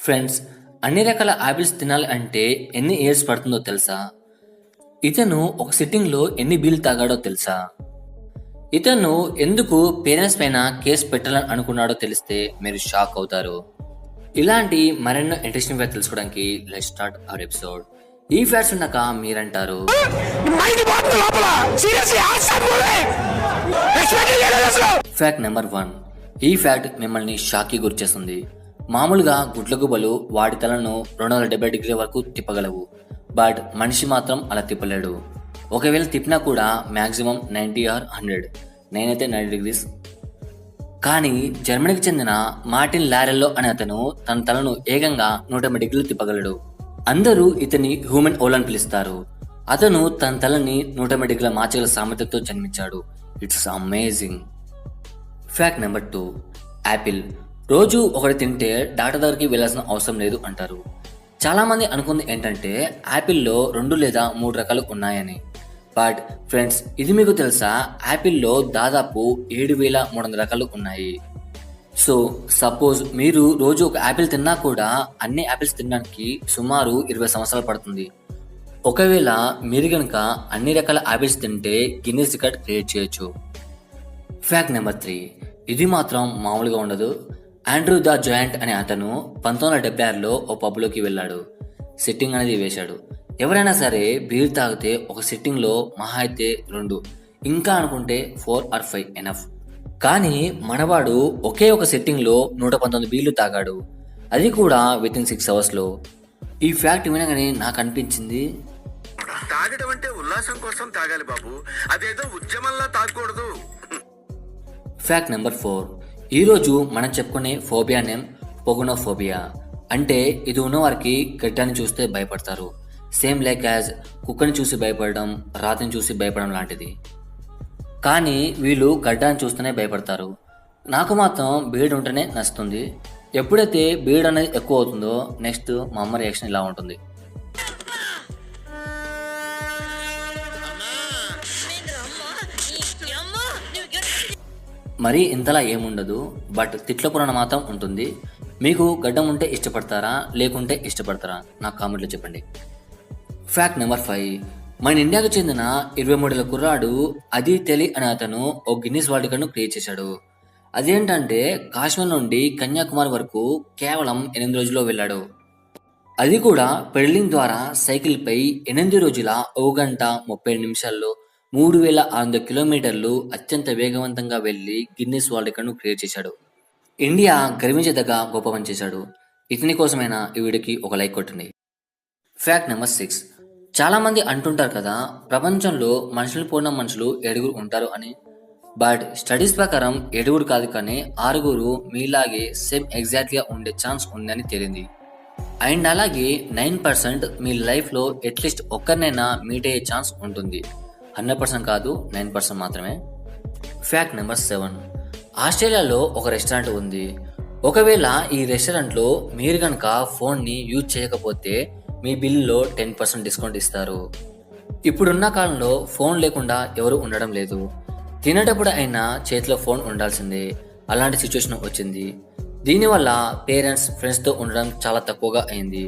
Friends, అన్ని రకాల apples తినాలి అంటే ఎన్ని ఇయర్స్ పడుతుందో తెలుసా? ఇతను ఒక సిట్టింగ్లో ఎన్ని బీర్లు తాగాడో తెలుసా? ఇతను ఎందుకు పేరెంట్స్ పైన కేసు పెట్టాలని అనుకున్నాడో తెలిస్తే మీరు షాక్ అవుతారు. ఇలాంటి మరెన్నో ఇంట్రెస్టింగ్ ఫ్యాక్ట్ తెలుసుకోవడానికి లెట్స్ స్టార్ట్ అవర్ ఎపిసోడ్. ఈ ఫ్యాక్ట్స్ ఉన్నాక మీరంటారు, ఫ్యాక్ట్ నెంబర్ 1. ఈ ఫ్యాక్ట్ మిమ్మల్ని షాక్కి గురిచేస్తుంది. మామూలుగా గుడ్ల గుబలు వాడి తలను 270 డిగ్రీల వరకు తిప్పగలవు. బట్ మనిషి మాత్రం అలా తిప్పలేడు. ఒకవేళ తిప్పినా కూడా మ్యాక్సిమం 90 ఆర్ 100. నేనైతే 90 డిగ్రీస్. కానీ జర్మనీకి చెందిన మార్టిన్ లారెల్లో అనే అతను తన తలను ఏకంగా 180 డిగ్రీలు తిప్పగలడు. అందరూ ఇతని హ్యూమన్ ఓల్ అని పిలుస్తారు. అతను తన తలని 180 డిగ్రీల మార్చగల సామర్థ్యంతో జన్మించాడు. It's amazing. Fact number 2. Apple. రోజు ఒకటి తింటే డాక్టర్ దగ్గరికి వెళ్ళాల్సిన అవసరం లేదు అంటారు. చాలా మంది అనుకుంది ఏంటంటే యాపిల్లో 2 లేదా 3 రకాలు ఉన్నాయని. బట్ ఫ్రెండ్స్, ఇది మీకు తెలుసా? యాపిల్లో దాదాపు 7,300 రకాలు ఉన్నాయి. సో సపోజ్ మీరు రోజు ఒక యాపిల్ తిన్నా కూడా అన్ని యాపిల్స్ తినడానికి సుమారు 20 సంవత్సరాలు పడుతుంది. ఒకవేళ మీరు కనుక అన్ని రకాల యాపిల్స్ తింటే గిన్నెస్ రికార్డ్ క్రియేట్ చేయొచ్చు. Fact number 3. ఇది మాత్రం మామూలుగా ఉండదు. ఆండ్రూ ద జాయింట్ అనే అతను 1976లో ఓ పబ్లోకి వెళ్ళాడు. సిట్టింగ్ అనేది వేశాడు. ఎవరైనా సరే బీర్ తాగితే ఒక సిట్టింగ్లో మహా అయితే 2, ఇంకా అనుకుంటే 4 ఆర్ 5 ఎనఫ్. కానీ మనవాడు ఒకే ఒక సిట్టింగ్లో 119 బీర్లు తాగాడు. అది కూడా వితిన్ 6 అవర్స్లో. ఈ ఫ్యాక్ట్ వినగానే నాకు అనిపించింది, తాగడం అంటే ఉల్లాసం కోసం తాగాలి బాబు, అదేదో ఉద్యమంలా తాగకూడదు. Fact number 4. ఈరోజు మనం చెప్పుకునే ఫోబియా నేమ్ పొగనోఫోబియా. అంటే ఇది ఉన్నవారికి గడ్డాన్ని చూస్తే భయపడతారు. సేమ్ లైక్ యాజ్ కుక్కని చూసి భయపడడం, రాతిని చూసి భయపడడం లాంటిది. కానీ వీళ్ళు గడ్డాన్ని చూస్తేనే భయపడతారు. నాకు మాత్రం బీడ్ ఉంటేనే నచ్చుతుంది. ఎప్పుడైతే బీడ్ అనేది ఎక్కువ అవుతుందో నెక్స్ట్ మా అమ్మ రియాక్షన్ ఇలా ఉంటుంది. మరీ ఇంతలా ఏముండదు, బట్ తిట్ల పురాణ మాత్రం ఉంటుంది. మీకు గడ్డం ఉంటే ఇష్టపడతారా, లేకుంటే ఇష్టపడతారా? నాకు కామెంట్లో చెప్పండి. Fact number 5. మన ఇండియాకు చెందిన 23 ఏళ్ల కుర్రాడు అదితెలి అనే అతను ఓ గిన్నిస్ వరల్డ్ రికార్డును క్రియేట్ చేశాడు. అదేంటంటే కాశ్మీర్ నుండి కన్యాకుమారి వరకు కేవలం 8 రోజుల్లో వెళ్ళాడు. అది కూడా పెడలింగ్ ద్వారా సైకిల్పై 8 రోజుల 1 గంట 30 నిమిషాల్లో 3,600 కిలోమీటర్లు అత్యంత వేగవంతంగా వెళ్లి గిన్నిస్ వరల్డ్ రికార్డును క్రియేట్ చేశాడు. ఇండియా గర్వించదగ్గ గొప్ప పని చేశాడు. ఇతని కోసమైనా ఈ వీడియోకి ఒక లైక్ కొట్టండి. Fact number 6. చాలా మంది అంటుంటారు కదా, ప్రపంచంలో మనుషులు పోయిన మనుషులు 7 ఉంటారు అని. బట్ స్టడీస్ ప్రకారం 7 కాదు కానీ 6 మీలాగే సేమ్ ఎగ్జాక్ట్గా ఉండే ఛాన్స్ ఉందని తేలింది. అండ్ అలాగే 9% మీ లైఫ్లో అట్లీస్ట్ ఒక్కరినైనా మీట్ అయ్యే ఛాన్స్ ఉంటుంది. 100% కాదు, 9% మాత్రమే. Fact number 7. ఆస్ట్రేలియాలో ఒక రెస్టారెంట్ ఉంది. ఒకవేళ ఈ రెస్టారెంట్లో మీరు కనుక ఫోన్ని యూజ్ చేయకపోతే మీ బిల్లులో 10% డిస్కౌంట్ ఇస్తారు. ఇప్పుడున్న కాలంలో ఫోన్ లేకుండా ఎవరు ఉండడం లేదు. తినేటప్పుడు అయినా చేతిలో ఫోన్ ఉండాల్సిందే. అలాంటి సిచ్యువేషన్ వచ్చింది. దీనివల్ల పేరెంట్స్ ఫ్రెండ్స్తో ఉండడం చాలా తక్కువగా అయింది.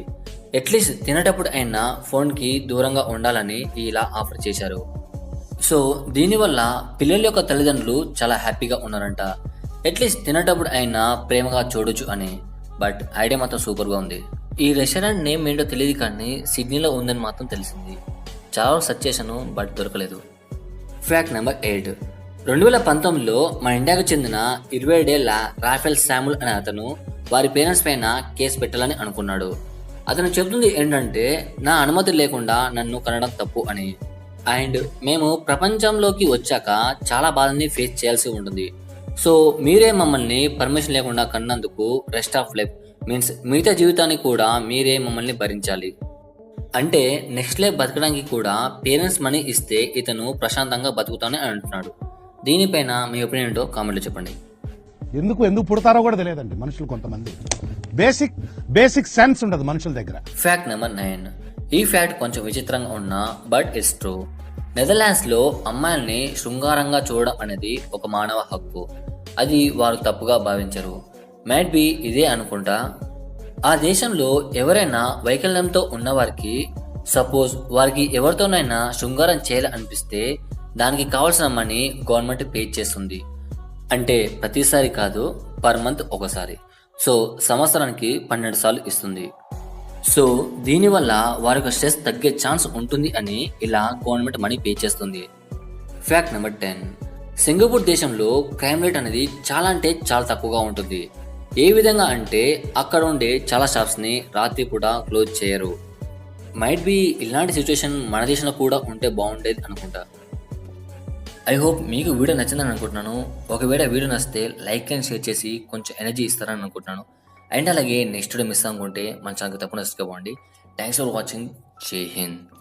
అట్లీస్ట్ తినేటప్పుడు అయినా ఫోన్కి దూరంగా ఉండాలని ఇలా ఆఫర్ చేశారు. సో దీనివల్ల పిల్లల యొక్క తల్లిదండ్రులు చాలా హ్యాపీగా ఉన్నారంట. అట్లీస్ట్ తినేటప్పుడు అయినా ప్రేమగా చూడొచ్చు అని. బట్ ఐడియా మాత్రం సూపర్గా ఉంది. ఈ రెస్టారెంట్ నేమ్ ఏంటో తెలియదు కానీ సిడ్నీలో ఉందని మాత్రం తెలిసింది. చాలా సెర్చ్ చేశాను బట్ దొరకలేదు. Fact number 8. 2019లో మన ఇండియాకు చెందిన 27 ఏళ్ల రాఫెల్ శామ్యూల్ అనే అతను వారి పేరెంట్స్ పైన కేసు పెట్టాలని అనుకున్నాడు. అతను చెబుతుంది ఏంటంటే, నా అనుమతి లేకుండా నన్ను కనడం తప్పు అని. అండ్ మేము ప్రపంచంలోకి వచ్చాక చాలా బాధని ఫేస్ చేయాల్సి ఉంటుంది. సో మీరే మమ్మల్ని పర్మిషన్ లేకుండా కన్నందుకు రెస్ట్ ఆఫ్ లైఫ్ మీన్స్ మిగతా జీవితాన్ని కూడా మీరే మమ్మల్ని భరించాలి. అంటే నెక్స్ట్ లైఫ్ బతకడానికి కూడా పేరెంట్స్ మనీ ఇస్తే ఇతను ప్రశాంతంగా బతుకుతానని అంటున్నాడు. దీనిపైన మీ ఒపీనియన్ ఏంటో కామెంట్లో చెప్పండి. ఎందుకు పుడతారో కూడా తెలియదండి మనుషులు. కొంతమంది బేసిక్ సెన్స్ ఉండదు మనుషుల దగ్గర. Fact number 9. ఈ ఫ్యాక్ట్ కొంచెం విచిత్రంగా ఉన్నా బట్ ఇట్స్ ట్రూ. నెదర్లాండ్స్లో అమ్మాయిల్ని శృంగారంగా చూడడం అనేది ఒక మానవ హక్కు. అది వారు తప్పుగా భావించరు. మైట్ బి ఇదే అనుకుంటా. ఆ దేశంలో ఎవరైనా వైకల్యంతో ఉన్నవారికి సపోజ్ వారికి ఎవరితోనైనా శృంగారం చేయాలనిపిస్తే దానికి కావాల్సిన మనీ గవర్నమెంట్ పే చేస్తుంది. అంటే ప్రతిసారి కాదు, పర్ మంత్ ఒకసారి. సో సంవత్సరానికి 12 సార్లు ఇస్తుంది. సో దీనివల్ల వారికి స్ట్రెస్ తగ్గే ఛాన్స్ ఉంటుంది అని ఇలా గవర్నమెంట్ మనీ పే చేస్తుంది. Fact number 10. సింగపూర్ దేశంలో క్రైమ్ రేట్ అనేది చాలా అంటే చాలా తక్కువగా ఉంటుంది. ఏ విధంగా అంటే అక్కడ ఉండే చాలా షాప్స్ని రాత్రి కూడా క్లోజ్ చేయరు. మైట్ బి ఇలాంటి సిచ్యువేషన్ మన దేశంలో కూడా ఉంటే బాగుండేది అనుకుంటా. ఐ హోప్ మీకు వీడియో నచ్చిందని అనుకుంటున్నాను. ఒకవేళ వీడియో నచ్చితే లైక్ అండ్ షేర్ చేసి కొంచెం ఎనర్జీ ఇస్తారని అనుకుంటున్నాను. అండ్ అలాగే నెక్స్ట్ వీడియో మిస్ అనుకుంటే మన ఛానల్కి తప్పకుండా సబ్స్క్రైబ్ అవ్వండి. Thanks for watching. జై హింద్.